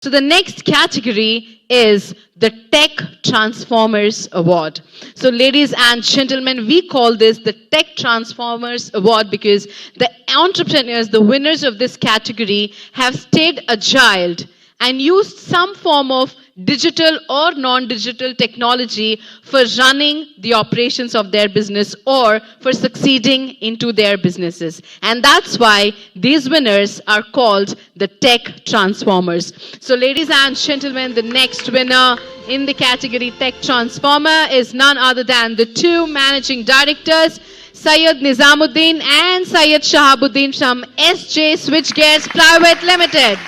So the next category is the Tech Transformers Award. So ladies and gentlemen, we call this the Tech Transformers Award because the entrepreneurs, the winners of this category, have stayed agile and used some form of digital or non-digital technology for running the operations of their business or for succeeding into their businesses. And that's why these winners are called the Tech Transformers. So ladies and gentlemen, the next winner in the category Tech Transformer is none other than the two managing directors, Syed Nizamuddin and Syed Shahabuddin from SJAgritech Pvt Limited.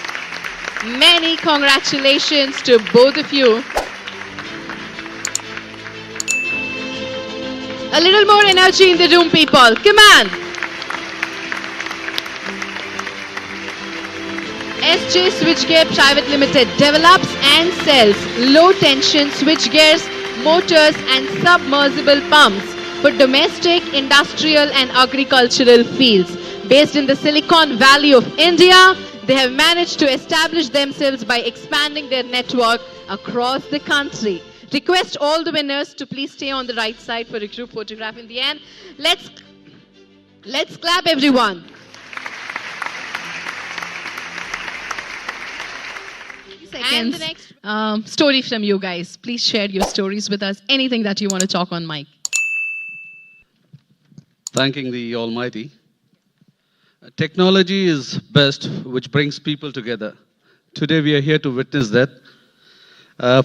Many congratulations to both of you. A little more energy in the room, people. Come on. SJAgritech Pvt Limited develops and sells low-tension switchgears, motors and submersible pumps for domestic, industrial and agricultural fields. Based in the Silicon Valley of India, they have managed to establish themselves by expanding their network across the country. Request all the winners to please stay on the right side for a group photograph in the end. Let's clap, everyone. And the next story from you guys. Please share your stories with us. Anything that you want to talk on mic. Thanking the Almighty. Technology is best, which brings people together. Today we are here to witness that.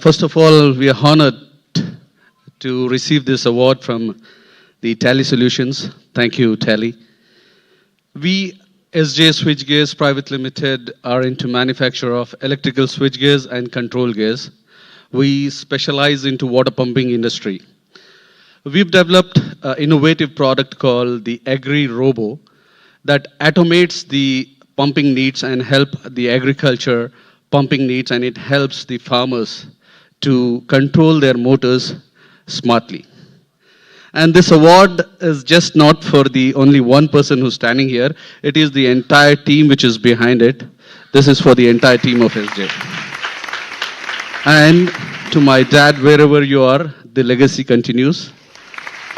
First of all, we are honored to receive this award from the Tally Solutions. Thank you, Tally. We, SJAgritech Pvt Limited, are into manufacture of electrical switchgears and control gears. We specialize into water pumping industry. We've developed an innovative product called the agrirobo that automates the pumping needs and help the agriculture pumping needs, and it helps the farmers to control their motors smartly. And this award is just not for the only one person who's standing here. It is the entire team which is behind it. This is for the entire team of SJ. And to my dad, wherever you are, the legacy continues.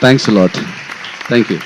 Thanks a lot. Thank you.